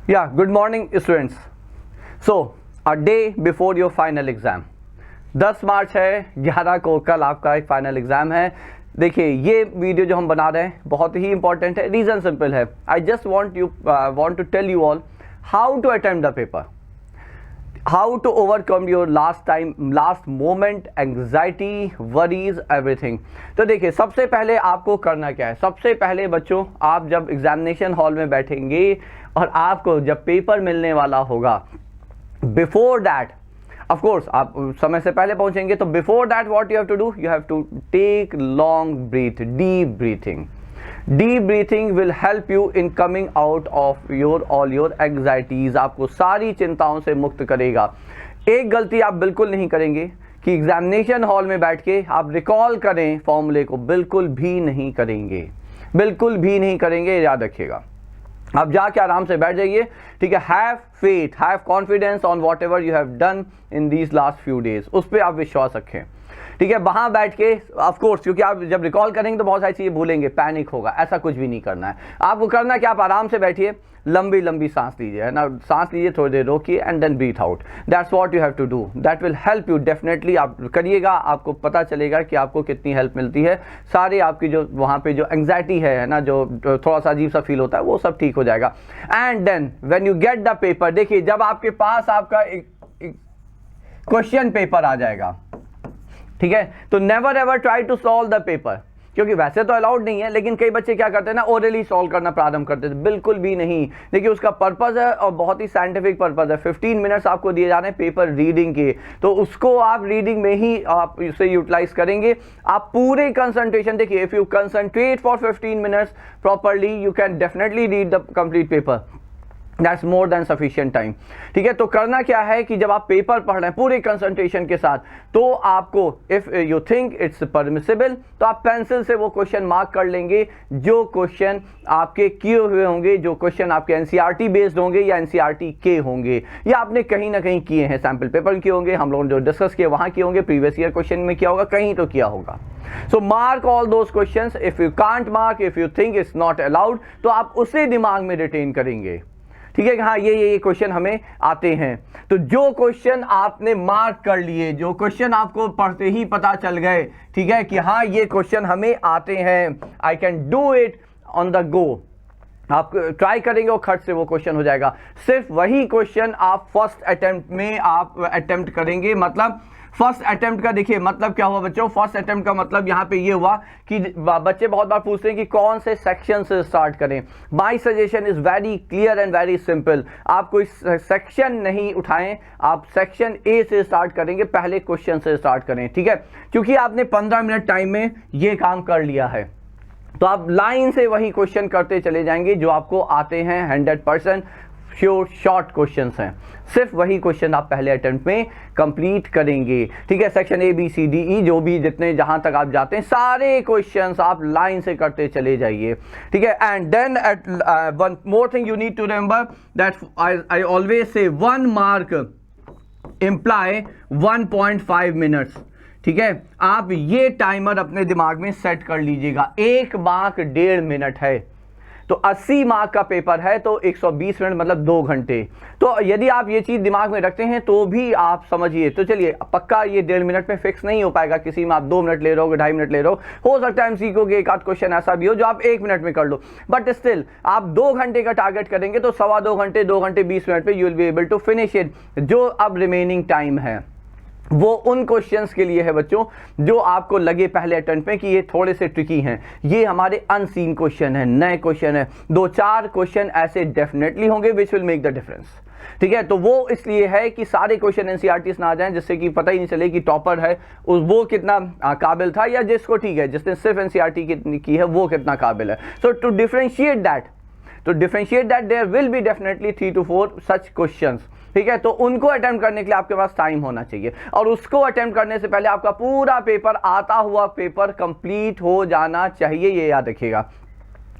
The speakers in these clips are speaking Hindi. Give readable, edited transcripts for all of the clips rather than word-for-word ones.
Yeah, good morning students. So, a day before your final exam. 10 मार्च है, 11 को कल आपका एक फाइनल एग्जाम है. देखिए ये वीडियो जो हम बना रहे हैं बहुत ही इंपॉर्टेंट है. रीज़न सिंपल है. I just want to tell you all how to attempt the paper, how to overcome your last moment anxiety, worries, everything. तो देखिए सबसे पहले आपको करना क्या है. सबसे पहले बच्चों, आप जब एग्जामिनेशन हॉल में बैठेंगे और आपको जब पेपर मिलने वाला होगा, बिफोर दैट ऑफ कोर्स आप समय से पहले पहुंचेंगे, तो before that what you have to do, you have to take long breath, deep breathing. Deep breathing will help you in coming out of all your anxieties. आपको सारी चिंताओं से मुक्त करेगा. एक गलती आप बिल्कुल नहीं करेंगे कि एग्जामिनेशन हॉल में बैठ के आप रिकॉल करें फॉर्मूले को, बिल्कुल भी नहीं करेंगे, बिल्कुल भी नहीं करेंगे, याद रखिएगा. आप जाके आराम से बैठ जाइए, ठीक है. Have faith, have confidence on what ever you have done in these last few days. उस पर आप विश्वास रखें, ठीक है. वहां बैठ के ऑफ कोर्स, क्योंकि आप जब रिकॉल करेंगे तो बहुत सारी चीजें भूलेंगे, पैनिक होगा, ऐसा कुछ भी नहीं करना है. आपको करना क्या, आप आराम से बैठिए, लंबी लंबी सांस लीजिए, है ना. सांस लीजिए, थोड़ी देर रोकिए and then breathe out. That's what you have to do. That will help you definitely. आप करिएगा, आपको पता चलेगा कि आपको कितनी हेल्प मिलती है. सारे आपकी जो वहाँ पे जो एंग्जाइटी है ना, जो थोड़ा सा अजीब सा फील होता है, वो सब ठीक हो जाएगा. And then when you get the paper, देखिए जब आपके पास आपका एक क्वेश्चन पेपर आ जाएगा, ठीक है, तो never ever try to solve the paper, क्योंकि वैसे तो अलाउड नहीं है, लेकिन कई बच्चे क्या करते हैं ना, ओरली सॉल्व करना प्रारंभ करते हैं. बिल्कुल भी नहीं. देखिए उसका पर्पस है और बहुत ही साइंटिफिक पर्पस है. 15 मिनट्स आपको दिए जा रहे हैं पेपर रीडिंग के, तो उसको आप रीडिंग में ही आप इसे यूटिलाइज करेंगे. आप पूरे कंसंट्रेशन, देखिए if you concentrate for 15 minutes properly, you can definitely read the complete paper. That's more than sufficient time, ठीक है. तो करना क्या है कि जब आप पेपर पढ़ रहे हैं पूरे कंसंट्रेशन के साथ, तो आपको if you think it's permissible, तो आप पेंसिल से वो क्वेश्चन मार्क कर लेंगे जो क्वेश्चन आपके किए हुए होंगे, जो क्वेश्चन आपके एनसीईआरटी बेस्ड होंगे या एनसीईआरटी के होंगे, या आपने कहीं ना कहीं किए हैं, सैंपल पेपर किए होंगे, हम लोगों ने जो डिस्कस किए वहां किए होंगे, प्रीवियस ईयर क्वेश्चन में किया होगा, कहीं तो किया होगा. So mark all those questions. If you can't mark, if you think it's not allowed, तो आप उसे दिमाग में रिटेन करेंगे, ठीक है. हाँ ये क्वेश्चन हमें आते हैं. तो जो क्वेश्चन आपने मार्क कर लिए, जो क्वेश्चन आपको पढ़ते ही पता चल गए, ठीक है, कि हाँ ये क्वेश्चन हमें आते हैं, I can do it on the go, आप ट्राई करेंगे और खट से वो क्वेश्चन हो जाएगा. सिर्फ वही क्वेश्चन आप फर्स्ट अटेम्प्ट में आप अटेम्प्ट करेंगे. मतलब फर्स्ट अटेम्प्ट का देखिए मतलब क्या हुआ बच्चों, फर्स्ट अटेम्प्ट का मतलब यहाँ पे ये हुआ कि बच्चे बहुत बार पूछते हैं कि कौन से सेक्शन से स्टार्ट करें. My suggestion is very clear and very simple. आप कोई सेक्शन नहीं उठाएं, आप सेक्शन ए से स्टार्ट करेंगे, पहले क्वेश्चन से स्टार्ट करें, ठीक है. क्योंकि आपने 15 मिनट टाइम में ये काम कर लिया है, तो आप लाइन से वही क्वेश्चन करते चले जाएंगे जो आपको आते हैं. 100% श्योर शॉर्ट क्वेश्चंस हैं, सिर्फ वही क्वेश्चन आप पहले अटेम्प्ट में कंप्लीट करेंगे, ठीक है. Section A B C D E जो भी जितने जहां तक आप जाते हैं सारे क्वेश्चंस आप लाइन से करते चले जाइए, ठीक है. And then at one more thing you need to remember that I always say 1 mark imply 1.5 minutes, ठीक है. आप ये टाइमर अपने दिमाग में सेट कर लीजिएगा. 1 मार्क 1.5 मिनट है, तो 80 मार्क का पेपर है, तो 120 मिनट मतलब 2 घंटे. तो यदि आप ये चीज दिमाग में रखते हैं तो भी आप समझिए. तो चलिए पक्का ये 1.5 मिनट में फिक्स नहीं हो पाएगा, किसी में आप 2 मिनट ले रहे हो, 2.5 मिनट ले रहे हो सकता है एमसीक्यू के एक आध क्वेश्चन ऐसा भी हो जो आप 1 मिनट में कर लो, बट स्टिल आप 2 घंटे का टारगेट करेंगे तो 2.25 घंटे 2 घंटे 20 मिनट पे you will be able to finish it. जो अब रिमेनिंग टाइम है वो उन क्वेश्चंस के लिए है बच्चों जो आपको लगे पहले अटेम्प्ट में कि ये थोड़े से ट्रिकी हैं, ये हमारे अनसीन क्वेश्चन है, नए क्वेश्चन है. 2-4 क्वेश्चन ऐसे डेफिनेटली होंगे which will make the difference, ठीक है. तो वो इसलिए है कि सारे क्वेश्चन एनसीईआरटी ना आ जाएं, जिससे कि पता ही नहीं चले कि टॉपर है वो कितना काबिल था, या जिसको ठीक है जिसने सिर्फ एनसीईआरटी की है वो कितना काबिल है. So to differentiate that there will be definitely 3 to 4 such questions, ठीक है. तो उनको अटेम्प्ट करने के लिए आपके पास टाइम होना चाहिए, और उसको अटेम्प्ट करने से पहले आपका पूरा पेपर, आता हुआ पेपर कंप्लीट हो जाना चाहिए, ये याद रखिएगा.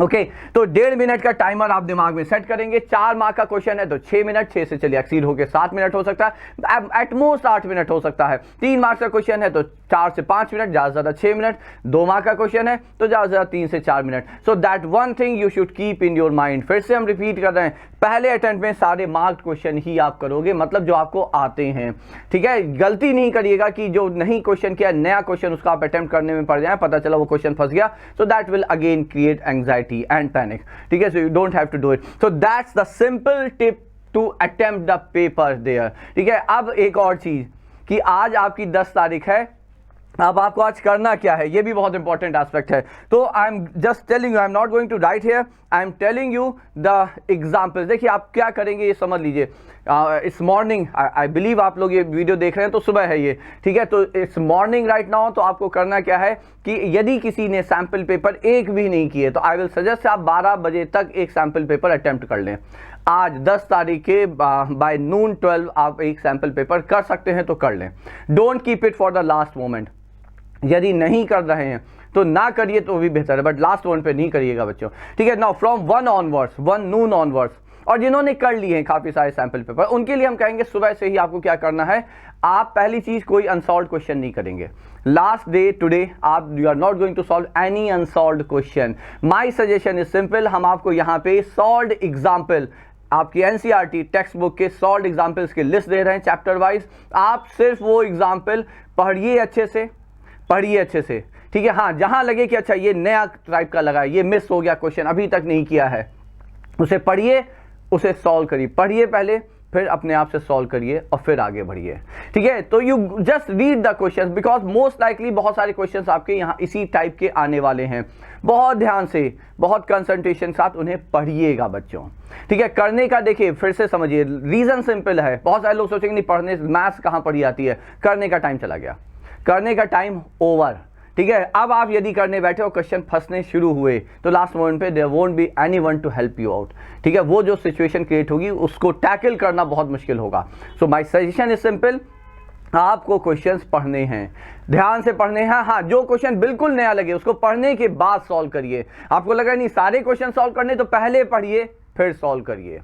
ओके तो 1.5 मिनट का टाइमर आप दिमाग में सेट करेंगे। 4 मार्क का क्वेश्चन है तो 6 मिनट, 6 से चलिए एक्सीड होकर 7 मिनट हो सकता है, एट मोस्ट 8 मिनट हो सकता है। 3 मार्क्स का क्वेश्चन है तो 4 से 5 मिनट, ज्यादा से ज्यादा 6 मिनट। 2 मार्क का क्वेश्चन है तो ज्यादा से ज्यादा 3 से 4 minute. So that one thing you should keep in your mind. फिर से हम रिपीट कर रहे हैं, पहले अटेम्प्ट में सारे मार्क्ड क्वेश्चन ही आप करोगे, मतलब जो आपको आते हैं, ठीक है। गलती नहीं करिएगा कि जो नहीं क्वेश्चन किया नया क्वेश्चन उसका आप अटेम्प्ट करने में पड़ जाए, पता चला वो क्वेश्चन फंस गया, so that will again create anxiety and panic, ठीक है। So you don't have to do it. So that's the simple tip to attempt the paper there, ठीक है। अब एक और चीज कि आज आपकी 10 तारीख है, अब आपको आज करना क्या है, ये भी बहुत इंपॉर्टेंट एस्पेक्ट है। तो I am just telling you, I am not going to write here, I am telling you the examples. देखिए आप क्या करेंगे ये समझ लीजिए। इस मॉर्निंग आई बिलीव आप लोग ये वीडियो देख रहे हैं तो सुबह है ये, ठीक है। तो इस मॉर्निंग राइट नाउ तो आपको करना क्या है कि यदि किसी ने सैम्पल पेपर एक भी नहीं किए तो आई विल सजेस्ट आप 12 बजे तक एक सैम्पल पेपर अटेम्प्ट कर लें। आज 10 तारीख के बाय नून 12 आप एक सैम्पल पेपर कर सकते हैं तो कर लें। Don't keep it for the last moment. यदि नहीं कर रहे हैं तो ना करिए तो भी बेहतर है, बट लास्ट वन पे नहीं करिएगा बच्चों, ठीक है। Now from 1 onwards, 1 Noon onwards, और जिन्होंने कर लिए हैं काफी सारे सैंपल पेपर, उनके लिए हम कहेंगे सुबह से ही आपको क्या करना है। आप पहली चीज कोई अनसॉल्व क्वेश्चन नहीं करेंगे। लास्ट डे टुडे आप you are not going to solve any unsolved question. My suggestion is simple, हम आपको यहाँ पे सॉल्व एग्जाम्पल आपकी एनसीईआरटी टेक्स्ट बुक के सॉल्व एग्जाम्पल्स की लिस्ट दे रहे हैं चैप्टर वाइज। आप सिर्फ वो एग्जाम्पल पढ़िए अच्छे से, पढ़िए अच्छे से, ठीक है। हाँ, जहां लगे कि अच्छा ये नया टाइप का लगा है, ये मिस हो गया क्वेश्चन, अभी तक नहीं किया है, उसे पढ़िए, उसे सॉल्व करिए। पढ़िए पहले, फिर अपने आप से सॉल्व करिए और फिर आगे बढ़िए, ठीक है। तो you just read the questions because most likely बहुत सारे क्वेश्चंस आपके यहाँ इसी टाइप के आने वाले हैं। बहुत ध्यान से, बहुत कंसंट्रेशन के साथ उन्हें पढ़िएगा बच्चों, ठीक है। करने का देखिए फिर से समझिए, रीजन सिंपल है। बहुत सारे लोग सोचेंगे नहीं पढ़ने मैथ्स कहाँ पढ़ी आती है, करने का टाइम चला गया, करने का टाइम ओवर, ठीक है। अब आप यदि करने बैठे और क्वेश्चन फंसने शुरू हुए तो लास्ट मोमेंट पे there won't be anyone to help you out, ठीक है। वो जो सिचुएशन क्रिएट होगी उसको टैकल करना बहुत मुश्किल होगा। So my suggestion is simple, आपको क्वेश्चंस पढ़ने हैं, ध्यान से पढ़ने हैं। हाँ, जो क्वेश्चन बिल्कुल नया लगे उसको पढ़ने के बाद सॉल्व करिए। आपको लगा नहीं सारे क्वेश्चन सॉल्व करने तो पहले पढ़िए फिर सॉल्व करिए,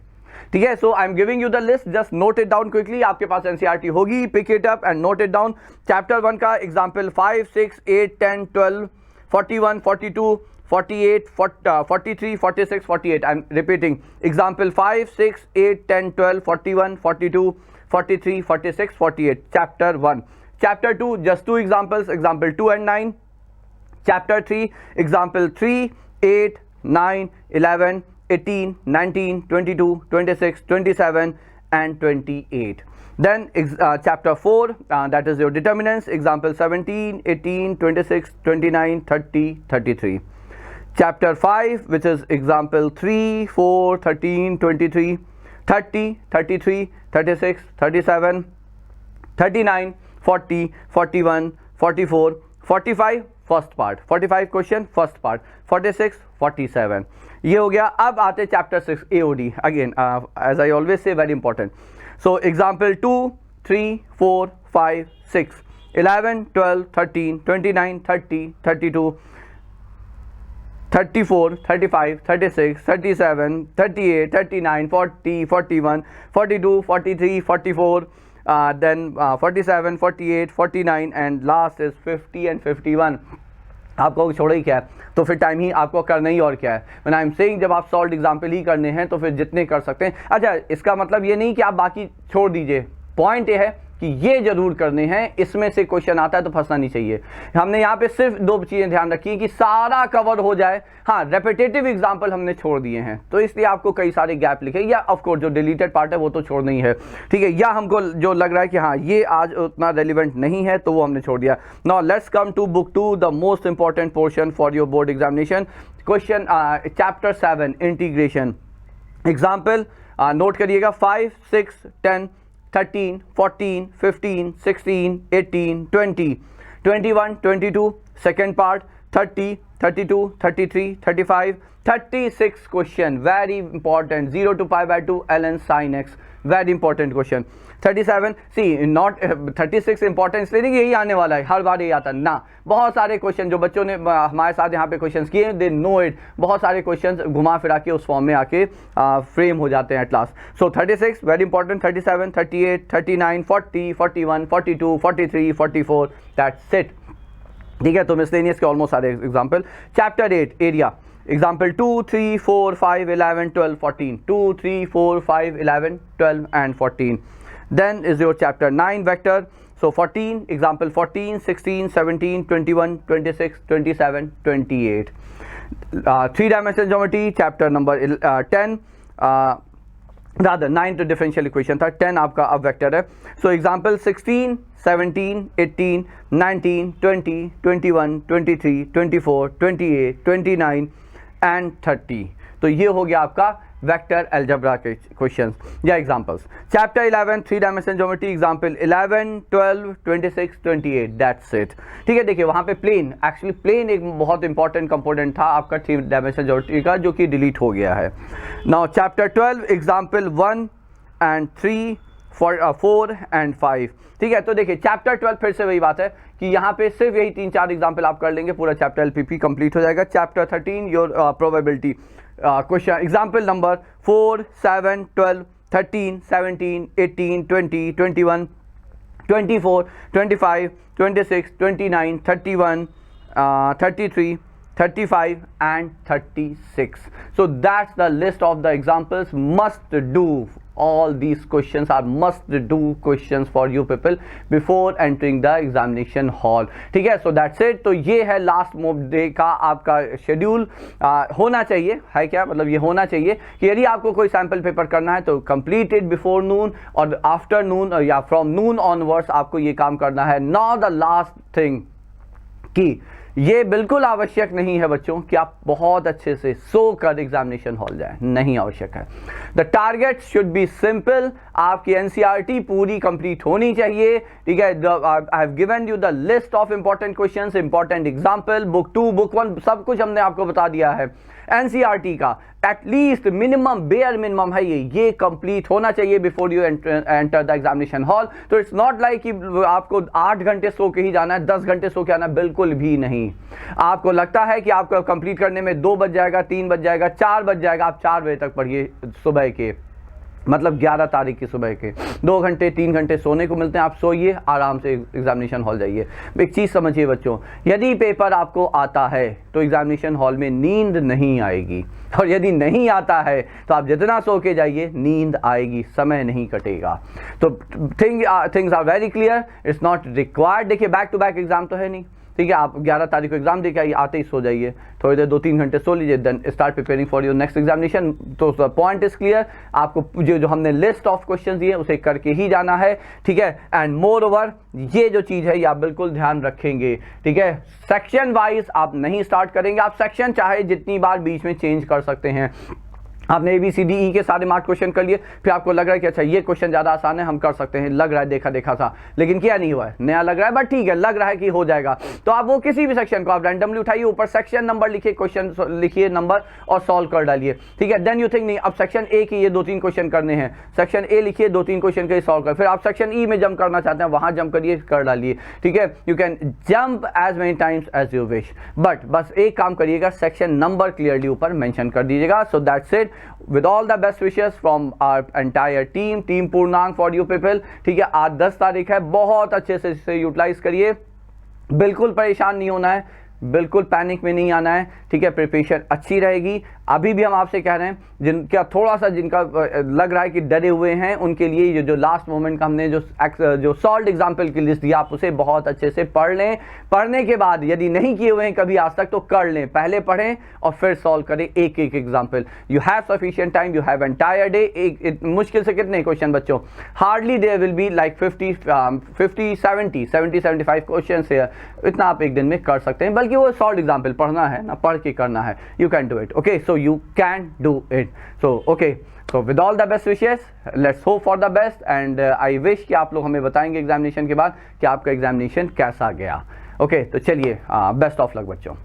ठीक है। So I am giving you the list, just note it down quickly. आपके पास एनसीईआरटी होगी, pick it up and note it down. Chapter 1 का example 5, 6, 8, 10, 12, 41, 42, 48, 43, 46, 48। I am repeating, example 5, 6, 8, 10, 12, 41, 42, 43, 46, 48। Chapter 1। Chapter 2 just 2 examples, example 2 and 9. Chapter 3 example 3, 8, 9, 11, 18, 19, 22, 26, 27 and 28. Then chapter 4 that is your determinants, example 17, 18, 26, 29, 30, 33. Chapter 5 which is example 3, 4, 13, 23, 30, 33, 36, 37, 39, 40, 41, 44, 45 first part, 45 question first part, 46, 47 ये हो गया। अब आते chapter 6 AOD, again as I always say very important. So example 2, 3, 4, 5, 6, 11, 12, 13, 29, 30, 32, 34, 35, 36, 37, 38, 39, 40, 41, 42, 43, 44, then 47, 48, 49 and last is 50 and 51। आपको छोड़ा ही क्या है, तो फिर टाइम ही आपको करना ही और क्या है। व्हेन आई एम सेइंग जब आप सॉल्व एग्जाम्पल ही करने हैं तो फिर जितने कर सकते हैं। अच्छा, इसका मतलब ये नहीं कि आप बाकी छोड़ दीजिए, पॉइंट ये है कि ये जरूर करने हैं, इसमें से क्वेश्चन आता है तो फंसना नहीं चाहिए। हमने यहाँ पे सिर्फ 2 चीजें ध्यान रखी कि सारा कवर हो जाए। हाँ, रेपिटेटिव एग्जाम्पल हमने छोड़ दिए हैं तो इसलिए आपको कई सारे गैप लिखे, या ऑफ कोर्स जो डिलीटेड पार्ट है वो तो छोड़ना ही है, ठीक है। या हमको जो लग रहा है कि हाँ ये आज उतना रेलिवेंट नहीं है तो वो हमने छोड़ दिया। Now let's come to book 2, the most important portion for your board examination. Question chapter 7 integration. Example note करिएगा 5, 6, 10, 13, 14, 15, 16, 18, 20, 21, 22 second part, 30, 32, 33, 35, 36 question, very important. 0 to pi by 2 ln sin x, very important question. 37, see not 36 important इसलिए नहीं यही आने वाला है, हर बार यही आता ना। बहुत सारे क्वेश्चन जो बच्चों ने हमारे साथ यहाँ पे क्वेश्चंस किए, दे नो इट, बहुत सारे क्वेश्चंस घुमा फिरा के उस फॉर्म में आके फ्रेम हो जाते हैं at last. So 36 very important, 37, 38, 39, 40, 41, 42, 43, 44, that's it. ठीक है, तो मिसलेनियस के ऑलमोस्ट सारे example. Chapter 8 area, example 2, 3, 4, 5, 11, 12, 14, 2, 3, 4, 5, 11, 12 and 14. Then is your chapter 9 vector. So 14, example 14, 16, 17, 21, 26, 27, 28. 3-dimensional geometry, chapter number 10, rather 9 to differential equation था, 10 आपका अब वेक्टर है। So example 16, 17, 18, 19, 20, 21, 23, 24, 28, 29 and 30। तो ये हो गया आपका वेक्टर अलजेब्रा के क्वेश्चंस या examples. Chapter 11 three dimensional geometry, example 11, 12, 26, 28, that's it. ठीक है, देखिए वहाँ पे प्लेन, एक्चुअली प्लेन एक बहुत इंपॉर्टेंट कंपोनेंट था आपका 3-डायमेंशनल ज्योमेट्री का, जो कि डिलीट हो गया है। Now chapter 12 example 1 and 3, 4 and 5। ठीक है, तो देखिए चैप्टर 12 फिर से वही बात है कि यहाँ पे सिर्फ यही 3-4 एग्जाम्पल आप कर लेंगे, पूरा चैप्टर एलपीपी कंप्लीट हो जाएगा। Chapter 13 your probability question, example number 4, 7, 12, 13, 17, 18, 20, 21, 24, 25, 26, 29, 31, 33, 35 and 36. So that's the list of the examples. Must do, all these questions are must do questions for you people before entering the examination hall. ठीक है, so that's it. तो ये है लास्ट मोक डे का आपका शेड्यूल। होना चाहिए है क्या, मतलब ये होना चाहिए कि यदि आपको कोई सैम्पल पेपर करना है तो कंप्लीट इट बिफोर नून और आफ्टर नून या फ्रॉम नून ऑनवर्ड्स आपको ये काम करना है। नॉट द लास्ट थिंग कि ये बिल्कुल आवश्यक नहीं है बच्चों कि आप बहुत अच्छे से सो कर एग्जामिनेशन हॉल जाएं, नहीं आवश्यक है। The target should be simple, आपकी एनसीईआरटी पूरी कंप्लीट होनी चाहिए। ठीक है, I have given you the list of important questions, important example, book 2, book 1 सब कुछ हमने आपको बता दिया है। एनसीईआरटी का एटलीस्ट मिनिमम, बेयर मिनिमम है ये कंप्लीट होना चाहिए before you enter the examination hall. तो इट्स नॉट लाइक कि आपको 8 घंटे सो के ही जाना है, 10 घंटे सो के आना, बिल्कुल भी नहीं। आपको लगता है कि आपको कंप्लीट करने में 2 बज जाएगा, 3 बज जाएगा, 4 बज जाएगा, आप 4 बजे तक पढ़िए सुबह के, मतलब 11 तारीख की सुबह के। 2 घंटे 3 घंटे सोने को मिलते हैं, आप सोइए आराम से एग्जामिनेशन हॉल जाइए। एक चीज़ समझिए बच्चों, यदि पेपर आपको आता है तो एग्जामिनेशन हॉल में नींद नहीं आएगी, और यदि नहीं आता है तो आप जितना सो के जाइए नींद आएगी, समय नहीं कटेगा। तो things are very clear, it's not required. देखिए बैक टू बैक एग्जाम तो है नहीं, ठीक है, आप 11 तारीख को एग्जाम देके आइए, आते ही सो जाइए, थोड़ी देर 2-3 घंटे सो लीजिए, then start preparing for your next examination. तो पॉइंट इज क्लियर, आपको जो हमने लिस्ट ऑफ क्वेश्चन दिए उसे करके ही जाना है। ठीक है, एंड मोर ओवर ये जो चीज़ है ये आप बिल्कुल ध्यान रखेंगे। ठीक है, सेक्शन वाइज आप नहीं स्टार्ट करेंगे, आप सेक्शन चाहे जितनी बार बीच में चेंज कर सकते हैं। आपने ABCDE के सारे मार्क क्वेश्चन कर लिए, फिर आपको लग रहा है कि अच्छा ये क्वेश्चन ज़्यादा आसान है, हम कर सकते हैं, लग रहा है देखा देखा सा, लेकिन क्या नहीं हुआ है, नया लग रहा है, बट ठीक है, लग रहा है कि हो जाएगा। तो आप वो किसी भी सेक्शन को आप रैंडमली उठाइए, ऊपर सेक्शन नंबर लिखिए, क्वेश्चन लिखिए नंबर और सॉल्व कर डालिए। ठीक है, देन यू थिंक नहीं अब सेक्शन ए के ये 2-3 क्वेश्चन करने हैं, सेक्शन ए लिखिए, 2-3 क्वेश्चन के सॉल्व कर, फिर आप सेक्शन ई में जंप करना चाहते हैं, वहाँ जंप करिए, कर डालिए। ठीक है, you can jump as many times as you wish, but बस एक काम करिएगा, सेक्शन नंबर क्लियरली ऊपर मेंशन कर दीजिएगा। So that's it, with all the best wishes from our entire team Purnank for you people. ठीक है, आज 10 तारीख है, बहुत अच्छे से इसे यूटिलाइज करिए, बिल्कुल परेशान नहीं होना है, बिल्कुल पैनिक में नहीं आना है। ठीक है, प्रिपरेशन अच्छी रहेगी। अभी भी हम आपसे कह रहे हैं जिनका थोड़ा सा जिनका लग रहा है कि डरे हुए हैं, उनके लिए ये जो लास्ट मोमेंट का हमने जो सॉल्व एग्जाम्पल की लिस्ट दिया, आप उसे बहुत अच्छे से पढ़ लें। पढ़ने के बाद यदि नहीं किए हुए हैं कभी आज तक तो कर लें, पहले पढ़ें और फिर सॉल्व करें एक एक example. You have sufficient time, you have entire day. मुश्किल से कितने क्वेश्चन बच्चों, hardly there will be like 50-70-75 question है, इतना आप एक दिन में कर सकते हैं, बल्कि वो सॉल्व एग्जाम्पल पढ़ना है ना, पढ़ के करना है। You can do it, okay, so you can do it. So okay, so with all the best wishes, let's hope for the best and I wish कि आप लोग हमें बताएंगे एग्जामिनेशन के बाद कि आपका एग्जामिनेशन कैसा गया। ओके, तो चलिए बेस्ट ऑफ लक बच्चों।